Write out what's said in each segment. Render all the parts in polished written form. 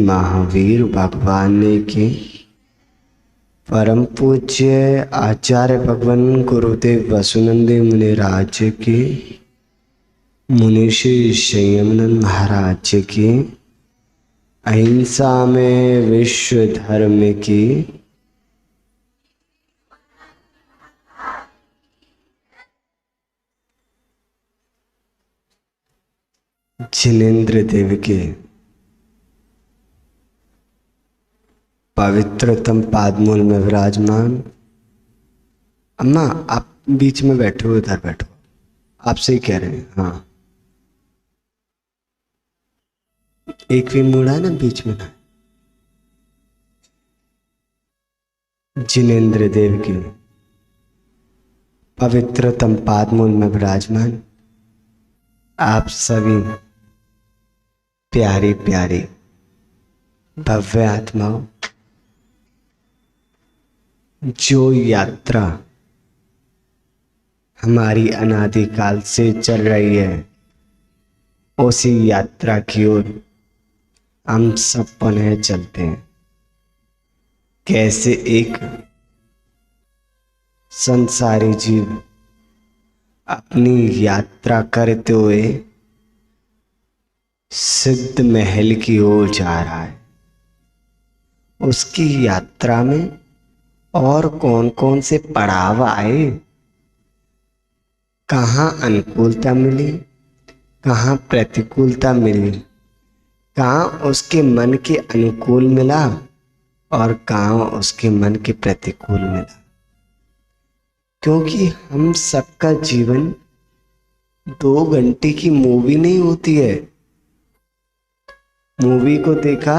महावीर भगवान की परम पूज्य आचार्य भगवान गुरुदेव वसुनंदे मुनि राज की मुनिषि संयमानंद महाराज की अहिंसा में विश्व धर्म की जिनेन्द्र देव के पवित्रतम पादमूल में विराजमान। अम्मा आप बीच में बैठो, इधर बैठो, आपसे ही कह रहे हैं। हाँ, एक भी मुड़ा है ना बीच में ना। जिनेन्द्र देव की पवित्रतम पादमूल में विराजमान आप सभी प्यारी प्यारी भव्य आत्माओं, जो यात्रा हमारी अनादिकाल से चल रही है, उसी यात्रा की ओर हम सब पुनः चलते हैं। कैसे एक संसारी जीव अपनी यात्रा करते हुए सिद्ध महल की ओर जा रहा है, उसकी यात्रा में और कौन कौन से पड़ाव आए, कहाँ अनुकूलता मिली, कहाँ प्रतिकूलता मिली, कहाँ उसके मन के अनुकूल मिला और कहाँ उसके मन के प्रतिकूल मिला। क्योंकि हम सबका जीवन 2 घंटे की मूवी नहीं होती है। मूवी को देखा,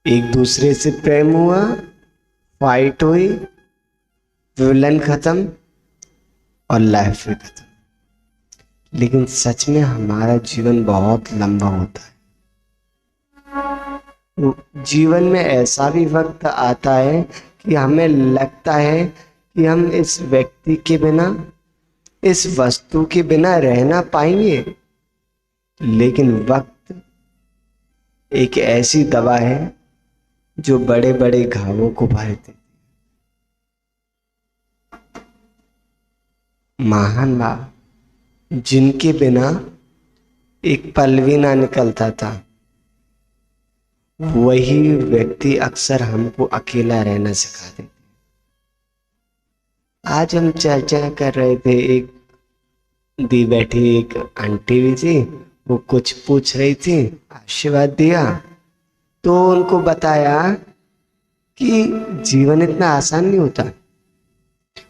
एक दूसरे से प्रेम हुआ, फाइट हुई, विलन खत्म और लाइफ भी खत्म। लेकिन सच में हमारा जीवन बहुत लंबा होता है। जीवन में ऐसा भी वक्त आता है कि हमें लगता है कि हम इस व्यक्ति के बिना, इस वस्तु के बिना रह ना पाएंगे। लेकिन वक्त एक ऐसी दवा है जो बड़े बड़े घावों को भर देती। महान बाप जिनके बिना एक पल भी ना निकलता था, वही व्यक्ति अक्सर हमको अकेला रहना सिखा देते। आज हम चर्चा कर रहे थे, एक दी बैठी एक आंटी भी थी, वो कुछ पूछ रही थी, आशीर्वाद दिया तो उनको बताया कि जीवन इतना आसान नहीं होता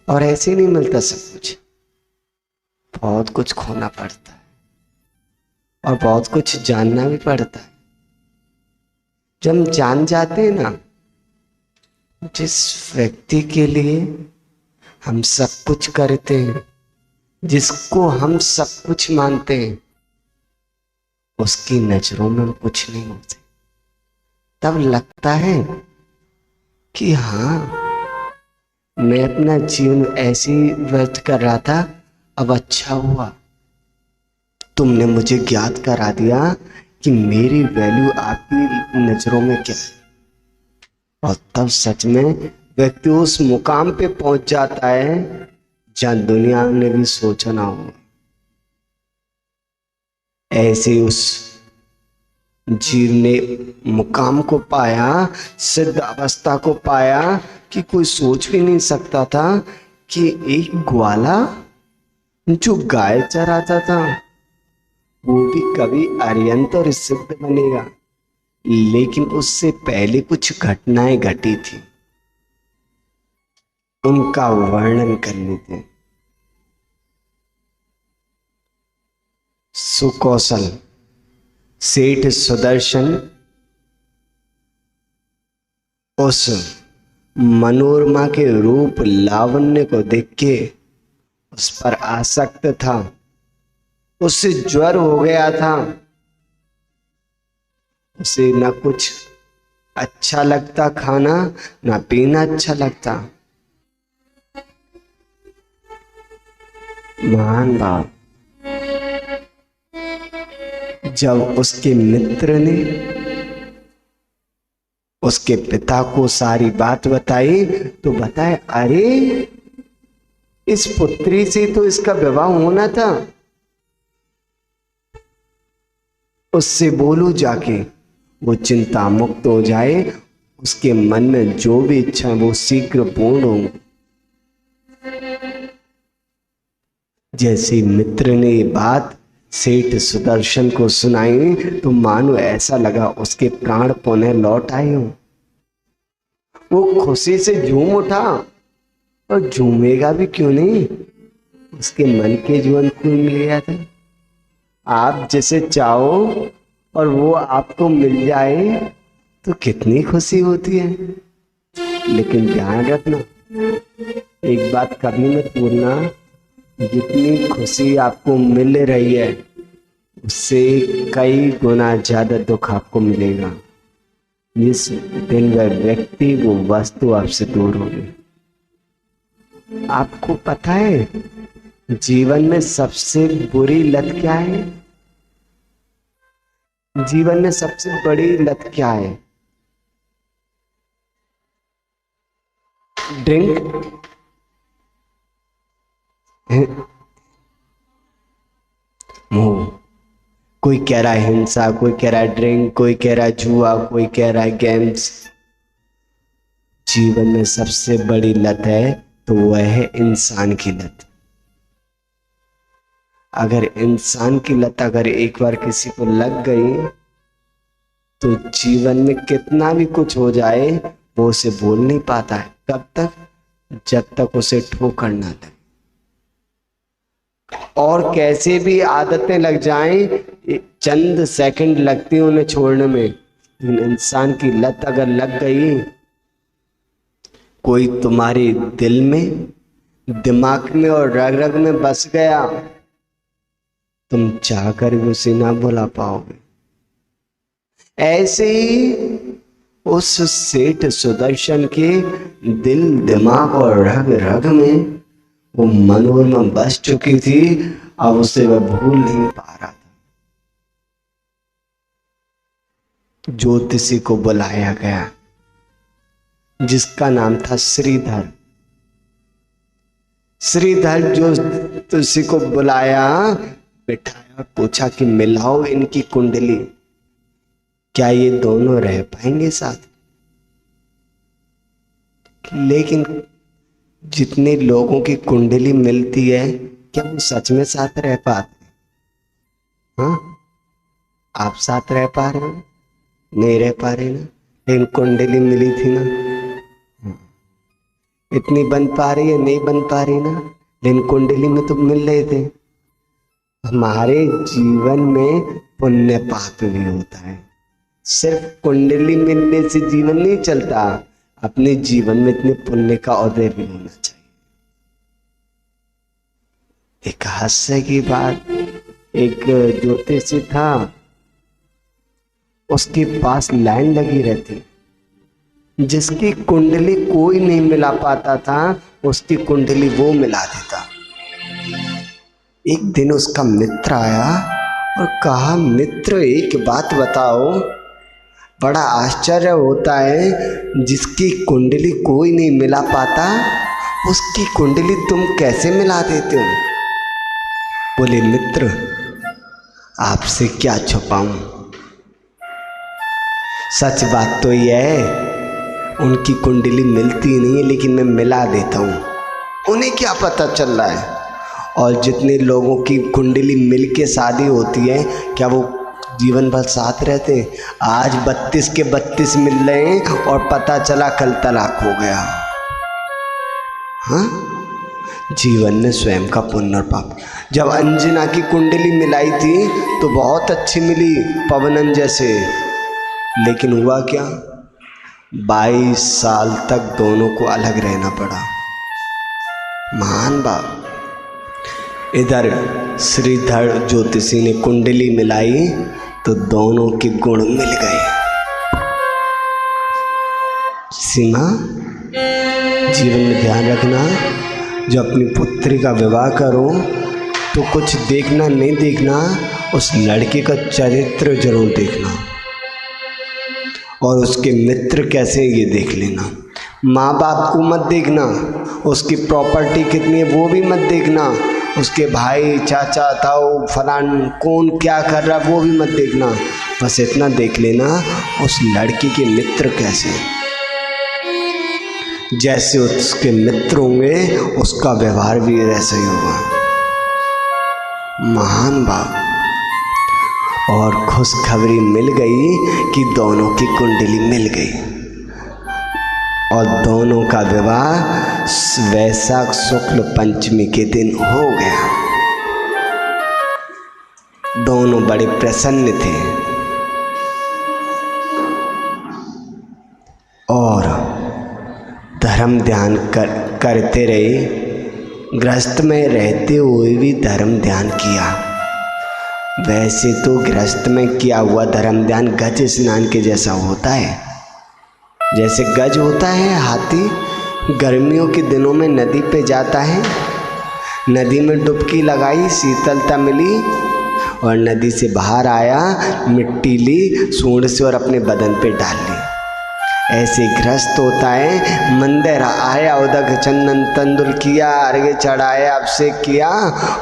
और ऐसे नहीं मिलता सब कुछ। बहुत कुछ खोना पड़ता है और बहुत कुछ जानना भी पड़ता है। जब हम जान जाते हैं ना, जिस व्यक्ति के लिए हम सब कुछ करते हैं, जिसको हम सब कुछ मानते हैं, उसकी नजरों में हम कुछ नहीं होते, तब लगता है कि हाँ, मैं अपना जीवन ऐसे ही व्यर्थ कर रहा था, अब अच्छा हुआ तुमने मुझे ज्ञात करा दिया कि मेरी वैल्यू आपकी नजरों में क्या है। और तब सच में व्यक्ति उस मुकाम पे पहुंच जाता है जहां दुनिया ने भी सोचा ना हो। ऐसे उस जीव ने मुकाम को पाया, सिद्ध अवस्था को पाया कि कोई सोच भी नहीं सकता था कि एक ग्वाला जो गाय चराता था वो भी कभी अरिहंत और सिद्ध बनेगा। लेकिन उससे पहले कुछ घटनाएं घटी थी, उनका वर्णन कर लेते हैं। सुकौशल सेठ सुदर्शन उस मनोरमा के रूप लावण्य को देख के उस पर आसक्त था, उससे ज्वर हो गया था, उसे न कुछ अच्छा लगता खाना, ना पीना अच्छा लगता। महान बाप जब उसके मित्र ने उसके पिता को सारी बात बताई तो बताए, अरे इस पुत्री से तो इसका विवाह होना था, उससे बोलो जाके वो चिंता मुक्त हो जाए, उसके मन में जो भी इच्छा है वो शीघ्र पूर्ण हो। जैसे मित्र ने ये बात सेठ सुदर्शन को सुनाई तो मानो ऐसा लगा उसके प्राण पुनः लौट आए हो। वो खुशी से झूम उठा, और झूमेगा भी क्यों नहीं, उसके मन के जीवन को मिल गया था। आप जिसे चाहो और वो आपको मिल जाए तो कितनी खुशी होती है। लेकिन ध्यान रखना, एक बात कभी मत भूलना, जितनी खुशी आपको मिल रही है उससे कई गुना ज्यादा दुख आपको मिलेगा जिस दिन वह व्यक्ति वो वस्तु आपसे दूर हो गई। आपको पता है जीवन में सबसे बुरी लत क्या है? जीवन में सबसे बड़ी लत क्या है? ड्रिंक, मोह। कोई कह रहा है हिंसा, कोई कह रहा है ड्रिंक, कोई कह रहा है जुआ, कोई कह रहा है गेम्स। जीवन में सबसे बड़ी लत है तो वह है इंसान की लत। अगर इंसान की लत अगर एक बार किसी को लग गई तो जीवन में कितना भी कुछ हो जाए वो उसे भूल नहीं पाता है। कब तक? जब तक उसे ठोकर ना लगे। और कैसे भी आदतें लग जाएं, चंद सेकंड लगते हैं उन्हें छोड़ने में, लेकिन इंसान की लत अगर लग गई, कोई तुम्हारे दिल में, दिमाग में और रग रग में बस गया, तुम चाहकर भी उसे ना भुला पाओगे। ऐसे ही उस सेठ सुदर्शन के दिल, दिमाग और रग रग में वो मनोरमा बस चुकी थी, अब उसे वह भूल नहीं पा रहा था। ज्योतिषी को बुलाया गया जिसका नाम था श्रीधर। श्रीधर ज्योतिषी को बुलाया, बिठाया, पूछा कि मिलाओ इनकी कुंडली, क्या ये दोनों रह पाएंगे साथ? लेकिन जितने लोगों की कुंडली मिलती है क्या वो सच में साथ रह पाते? हाँ, आप साथ रह पा रहे हो? नहीं रह पा रहे ना, लेकिन कुंडली मिली थी ना। इतनी बन पा रही है, नहीं बन पा रही ना, लेकिन कुंडली में तो मिल रहे थे। हमारे जीवन में पुण्य पाप भी होता है। सिर्फ कुंडली मिलने से जीवन नहीं चलता, अपने जीवन में इतने पुण्य का उदय भी होना चाहिए। एक हास्य की बात, एक ज्योतिषी था, उसके पास लाइन लगी रहती, जिसकी कुंडली कोई नहीं मिला पाता था उसकी कुंडली वो मिला देता। एक दिन उसका मित्र आया और कहा, मित्र एक बात बताओ, बड़ा आश्चर्य होता है जिसकी कुंडली कोई नहीं मिला पाता उसकी कुंडली तुम कैसे मिला देते हो? बोले, मित्र आपसे क्या छुपाऊं, सच बात तो यह है उनकी कुंडली मिलती नहीं है, लेकिन मैं मिला देता हूं। उन्हें क्या पता चल रहा है? और जितने लोगों की कुंडली मिलके शादी होती है क्या वो जीवन भर साथ रहते हैं? आज 32 के 32 मिल रहे हैं और पता चला कल तलाक हो गया। हाँ, जीवन में स्वयं का पुण्य और पाप। जब अंजना की कुंडली मिलाई थी तो बहुत अच्छी मिली, पवनन जैसे, लेकिन हुआ क्या, 22 साल तक दोनों को अलग रहना पड़ा। महान बाप। इधर श्रीधर ज्योतिषी ने कुंडली मिलाई तो दोनों के गुण मिल गए। सीमा, जीवन में ध्यान रखना, जो अपनी पुत्री का विवाह करो तो कुछ देखना नहीं देखना, उस लड़के का चरित्र जरूर देखना और उसके मित्र कैसे ये देख लेना। माँ बाप को मत देखना, उसकी प्रॉपर्टी कितनी है वो भी मत देखना, उसके भाई चाचा ताऊ फलान कौन क्या कर रहा है वो भी मत देखना। बस इतना देख लेना उस लड़की के मित्र कैसे, जैसे उसके मित्र होंगे उसका व्यवहार भी ऐसा ही होगा। महान बाप। और खुशखबरी मिल गई कि दोनों की कुंडली मिल गई और दोनों का विवाह वैशाख शुक्ल पंचमी के दिन हो गया। दोनों बड़े प्रसन्न थे और धर्म ध्यान करते रहे। गृहस्थ में रहते हुए भी धर्म ध्यान किया। वैसे तो गृहस्थ में किया हुआ धर्म ध्यान गज स्नान के जैसा होता है। जैसे गज होता है, हाथी गर्मियों के दिनों में नदी पे जाता है, नदी में डुबकी लगाई, शीतलता मिली और नदी से बाहर आया, मिट्टी ली सूंड से और अपने बदन पे डाल ली। ऐसे गृहस्थ होता है, मंदिर आया, उदक चंदन तंदुल किया, अर्घ्य चढ़ाया, अभिषेक किया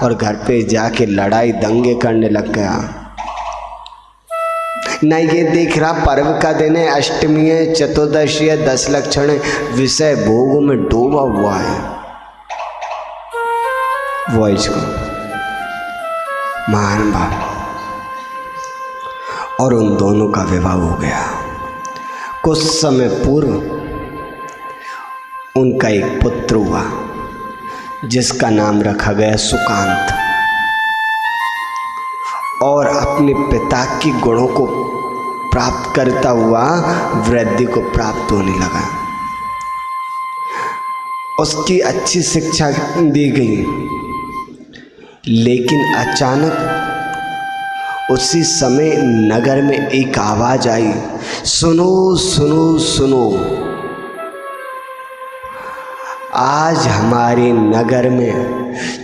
और घर पे जाके लड़ाई दंगे करने लग गया। न ये देख रहा पर्व का दिन है, अष्टमी है, चतुर्दशी है, 10 लक्षण है, विषय भोगों में डूबा हुआ है वो इसको महान बाप। और उन दोनों का विवाह हो गया। कुछ समय पूर्व उनका एक पुत्र हुआ जिसका नाम रखा गया सुकांत और अपने पिता की गुणों को प्राप्त करता हुआ वृद्धि को प्राप्त होने लगा। उसकी अच्छी शिक्षा दी गई, लेकिन अचानक उसी समय नगर में एक आवाज आई, सुनो सुनो सुनो, आज हमारे नगर में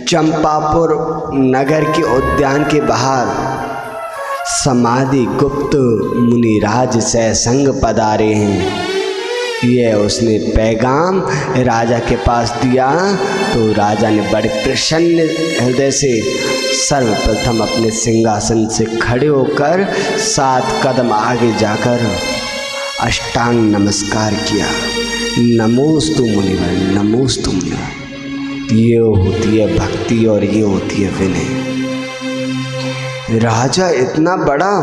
चंपापुर नगर के उद्यान के बाहर समाधि गुप्त मुनिराज सैसंग पधारे हैं। यह उसने पैगाम राजा के पास दिया तो राजा ने बड़े प्रसन्न हृदय से सर्वप्रथम अपने सिंहासन से खड़े होकर 7 कदम आगे जाकर अष्टांग नमस्कार किया। नमोस्तु मुनिवर, नमोस्तु मुनिवर। ये होती है भक्ति और ये होती है विनय। राजा इतना बड़ा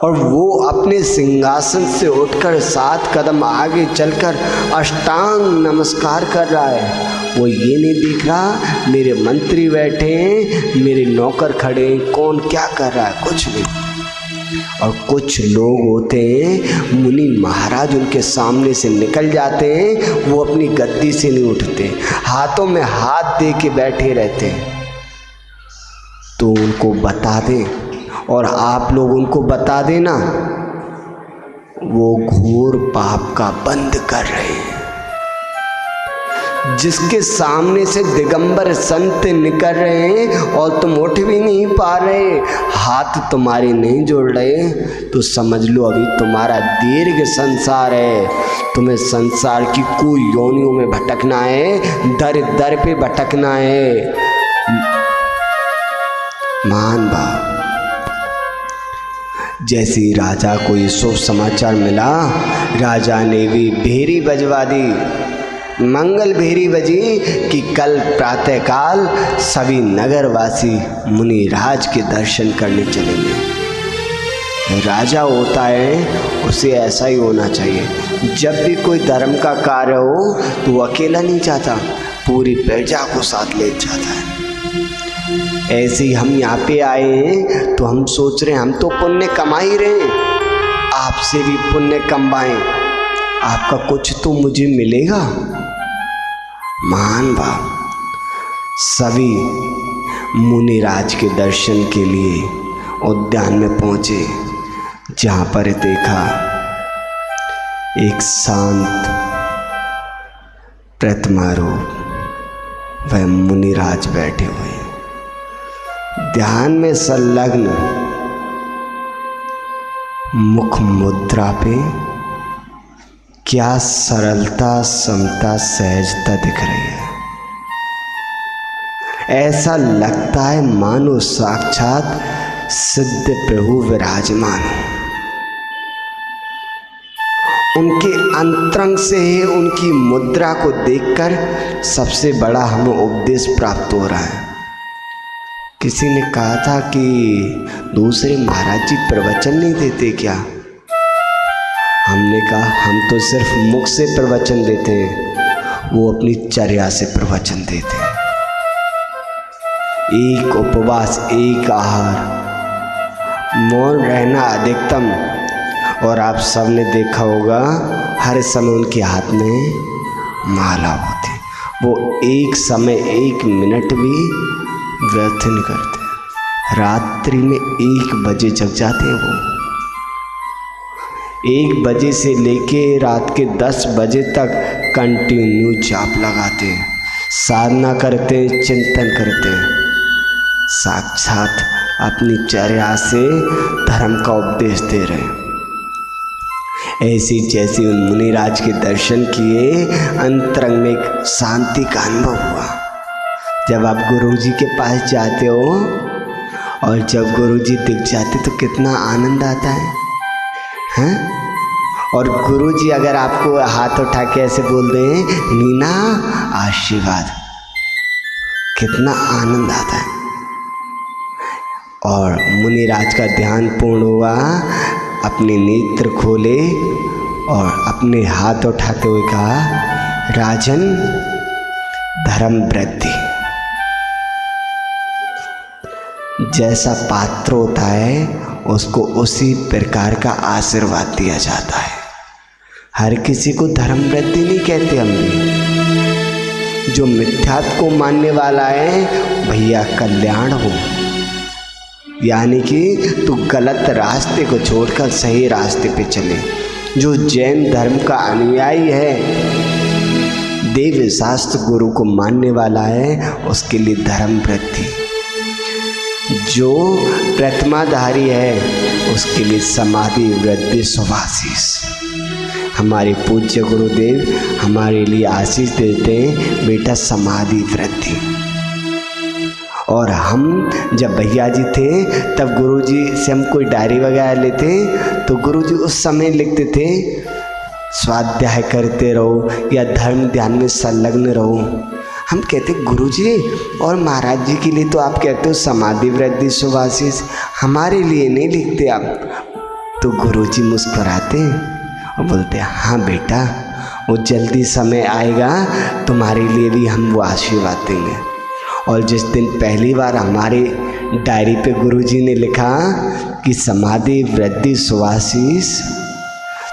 और वो अपने सिंहासन से उठकर 7 कदम आगे चलकर अष्टांग नमस्कार कर रहा है। वो ये नहीं देख रहा मेरे मंत्री बैठे हैं, मेरे नौकर खड़े हैं, कौन क्या कर रहा है, कुछ नहीं। और कुछ लोग होते हैं मुनि महाराज उनके सामने से निकल जाते हैं, वो अपनी गद्दी से नहीं उठते, हाथों में हाथ दे के बैठे रहते हैं। तो उनको बता दें और आप लोग उनको बता देना, वो घोर पाप का बंद कर रहे हैं। जिसके सामने से दिगंबर संत निकल रहे हैं और तुम उठ भी नहीं पा रहे, हाथ तुम्हारे नहीं जोड़ रहे, तो समझ लो अभी तुम्हारा दीर्घ संसार है। तुम्हें संसार की कोई योनियों में भटकना है, दर दर पे भटकना है। महान बाप। जैसे ही राजा को ये शुभ समाचार मिला, राजा ने भी भेरी बजवा दी, मंगल भेरी बजी कि कल प्रातःकाल सभी नगरवासी मुनिराज के दर्शन करने चलेंगे। राजा होता है उसे ऐसा ही होना चाहिए। जब भी कोई धर्म का कार्य हो तो वो अकेला नहीं चाहता, पूरी प्रजा को साथ ले जाता है। ऐसे ही हम यहाँ पे आए हैं तो हम सोच रहे हैं हम तो पुण्य कमा ही रहे हैं, आपसे भी पुण्य कमाएं, आपका कुछ तो मुझे मिलेगा। महान बाप। सभी मुनिराज के दर्शन के लिए उद्यान में पहुंचे, जहाँ पर देखा एक शांत प्रतिमा रूप वह मुनिराज बैठे हुए, ध्यान में संलग्न मुख मुद्रा पे क्या सरलता, समता, सहजता दिख रही है। ऐसा लगता है मानो साक्षात सिद्ध प्रभु विराजमान हो। उनके अंतरंग से ही उनकी मुद्रा को देखकर सबसे बड़ा हमें उपदेश प्राप्त हो रहा है। किसी ने कहा था कि दूसरे महाराज जी प्रवचन नहीं देते क्या? हमने कहा हम तो सिर्फ मुख से प्रवचन देते हैं, वो अपनी चर्या से प्रवचन देते हैं। एक उपवास, एक आहार, मौन रहना अधिकतम। और आप सबने देखा होगा हर समय उनके हाथ में माला होती, वो एक समय एक मिनट भी व्यर्थ नहीं करते। रात्रि में 1 बजे जग जाते हैं वो। 1 बजे से लेके रात के 10 बजे तक कंटिन्यू जाप लगाते हैं, साधना करते हैं, चिंतन करते हैं। साक्षात अपनी चर्या से धर्म का उपदेश दे रहे हैं। ऐसी जैसे उन मुनिराज के दर्शन किए, अंतरंग में एक शांति का अनुभव हुआ। जब आप गुरुजी के पास जाते हो और जब गुरुजी दिख जाते तो कितना आनंद आता है, हैं? और गुरुजी अगर आपको हाथ उठा के ऐसे बोल दें, नीना आशीर्वाद, कितना आनंद आता है। और मुनिराज का ध्यान पूर्ण हुआ, अपने नेत्र खोले और अपने हाथ उठाते हुए कहा, राजन धर्म वृद्धि। जैसा पात्र होता है उसको उसी प्रकार का आशीर्वाद दिया जाता है। हर किसी को धर्म वृद्धि नहीं कहते हम भी। जो मिथ्यात्व को मानने वाला है, भैया कल्याण हो, यानी कि तू गलत रास्ते को छोड़कर सही रास्ते पे चले। जो जैन धर्म का अनुयायी है, देव शास्त्र गुरु को मानने वाला है, उसके लिए धर्म वृद्धि। जो प्रतिमाधारी है उसके लिए समाधि वृद्धि शुभाशीष। हमारे पूज्य गुरुदेव हमारे लिए आशीष देते हैं, बेटा समाधि वृद्धि। और हम जब भैया जी थे तब गुरुजी से हम कोई डायरी वगैरह लेते तो गुरुजी उस समय लिखते थे, स्वाध्याय करते रहो या धर्म ध्यान में संलग्न रहो। हम कहते गुरुजी और महाराज जी के लिए तो आप कहते हो समाधि वृद्धि शुभाशीष, हमारे लिए नहीं लिखते आप। तो गुरुजी मुस्कुराते और बोलते, हाँ बेटा, वो जल्दी समय आएगा तुम्हारे लिए भी हम वो आशीर्वाद देंगे। और जिस दिन पहली बार हमारे डायरी पे गुरुजी ने लिखा कि समाधि वृद्धि शुभाशीष,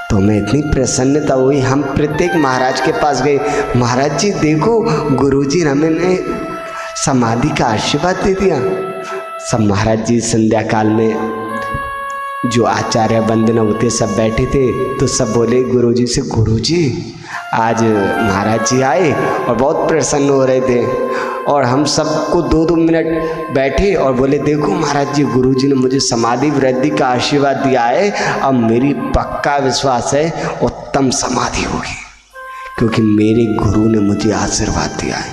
तो मैं इतनी प्रसन्नता हुई। हम प्रत्येक महाराज के पास गए, महाराज जी देखो गुरुजी ने हमें समाधि का आशीर्वाद दे दिया। सब महाराज जी संध्या काल में जो आचार्य वंदना होते सब बैठे थे, तो सब बोले गुरुजी से, गुरुजी आज महाराज जी आए और बहुत प्रसन्न हो रहे थे। और हम सबको 2-2 मिनट बैठे और बोले, देखो महाराज जी, गुरुजी ने मुझे समाधि वृद्धि का आशीर्वाद दिया है। अब मेरी पक्का विश्वास है उत्तम समाधि होगी, क्योंकि मेरे गुरु ने मुझे आशीर्वाद दिया है।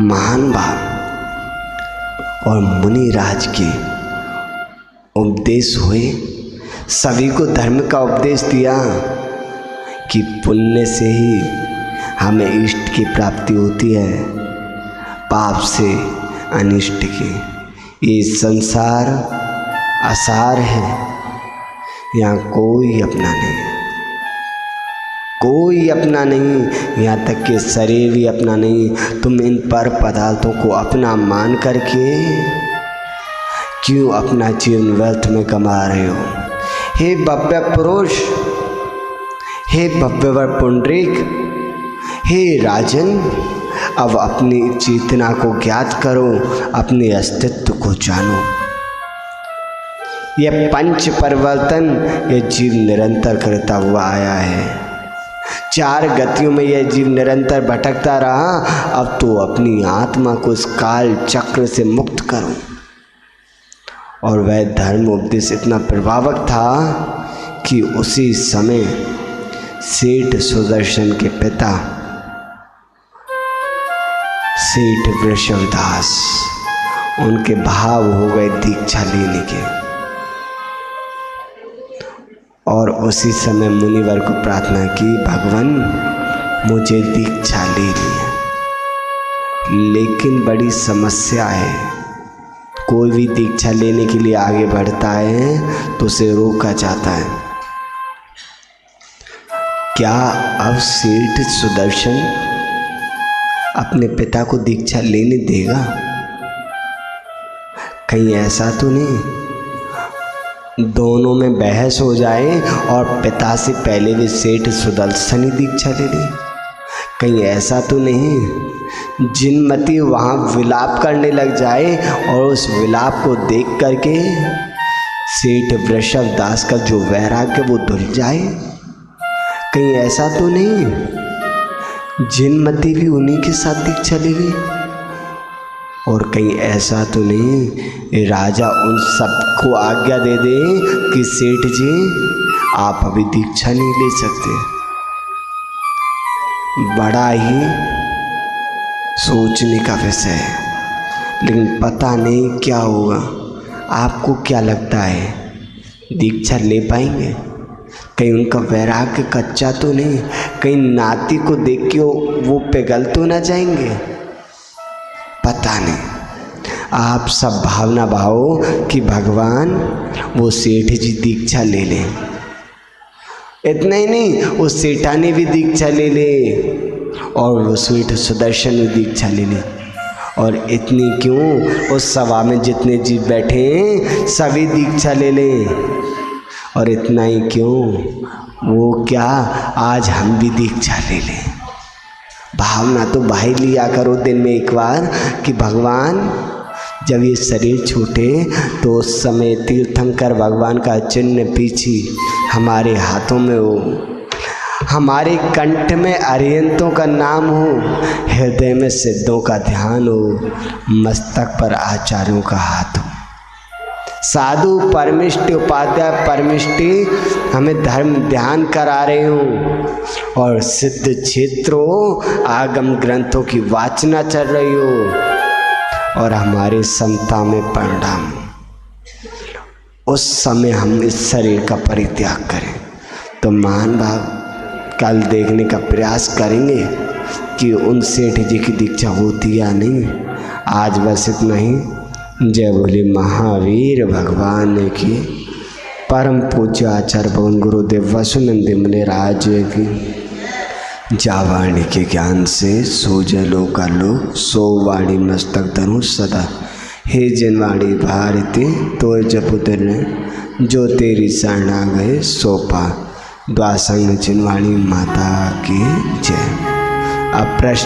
महान भाव और मुनिराज के उपदेश हुए, सभी को धर्म का उपदेश दिया कि पुण्य से ही हमें इष्ट की प्राप्ति होती है, पाप से अनिष्ट की। ये संसार असार है, यहाँ कोई अपना नहीं है, कोई अपना नहीं, यहाँ तक कि शरीर भी अपना नहीं। तुम इन पर पदार्थों को अपना मान करके क्यों अपना जीवन व्यर्थ में कमा रहे हो? हे भव्य पुरुष, हे भव्यवर पुंडरीक, हे राजन, अब अपनी चेतना को ज्ञात करो, अपने अस्तित्व को जानो। यह पंच परिवर्तन ये जीव निरंतर करता हुआ आया है। चार गतियों में यह जीव निरंतर भटकता रहा। अब तो अपनी आत्मा को इस काल चक्र से मुक्त करो। और वह धर्म उपदेश इतना प्रभावक था कि उसी समय सेठ सुदर्शन के पिता सेठ वृषभदास उनके भाव हो गए दीक्षा लेने के। और उसी समय मुनिवर को प्रार्थना की, भगवान मुझे दीक्षा ले लिया, लेकिन बड़ी समस्या है। कोई भी दीक्षा लेने के लिए आगे बढ़ता है तो उसे रोका जाता है। क्या अब सेठ सुदर्शन अपने पिता को दीक्षा लेने देगा? कहीं ऐसा तो नहीं दोनों में बहस हो जाए और पिता से पहले भी सेठ सुदर्शन ही दीक्षा ले ले? कहीं ऐसा तो नहीं जिनमती वहाँ विलाप करने लग जाए और उस विलाप को देख करके सेठ वृषभदास का जो वैराग्य वो धुल जाए? कहीं ऐसा तो नहीं जिनमती भी उन्हीं के साथ दीक्षा ले ली? और कहीं ऐसा तो नहीं राजा उन सबको आज्ञा दे दे कि सेठ जी आप अभी दीक्षा नहीं ले सकते? बड़ा ही सोचने का विषय है, लेकिन पता नहीं क्या होगा। आपको क्या लगता है दीक्षा ले पाएंगे? कहीं उनका वैराग्य कच्चा तो नहीं? कहीं नाती को देख के वो पिघल तो ना जाएंगे? पता नहीं। आप सब भावना भाओ कि भगवान वो सेठ जी दीक्षा ले लें। इतना ही नहीं, उस सेठानी भी दीक्षा ले ले और वो सेठ सुदर्शन भी दीक्षा ले ले। और इतनी क्यों, उस सभा में जितने जीव बैठे हैं सभी दीक्षा ले लें। और इतना ही क्यों, वो क्या आज हम भी दीक्षा ले लें। भावना तो भाई लिया करो दिन में एक बार कि भगवान जब ये शरीर छूटे तो उस समय तीर्थंकर भगवान का चिन्ह पीछे हमारे हाथों में हो, हमारे कंठ में अरिहंतों का नाम हो, हृदय में सिद्धों का ध्यान हो, मस्तक पर आचार्यों का हाथ हो। साधु परमिष्टि उपाध्याय परमिष्टि हमें धर्म ध्यान करा रहे हो और सिद्ध क्षेत्रों आगम ग्रंथों की वाचना चल रही हो और हमारे संता में परिणाम। उस समय हम इस शरीर का परित्याग करें तो महान भाव कल देखने का प्रयास करेंगे कि उन सेठ जी की दीक्षा होती या नहीं। आज बस इतना ही। जय बोले महावीर भगवान की। परम पूज्य आचार्य भवन गुरुदेव वसुनंद मुनि राज की। जा वाणी के ज्ञान से सो जलो का लो, सो वाणी मस्तक धनु सदा। हे जिन वाणी भारती तो जपुत्र ने, जो तेरी शरण आ गए सो पा। द्वासंग जिन वाणी माता की जय। अब प्रश्न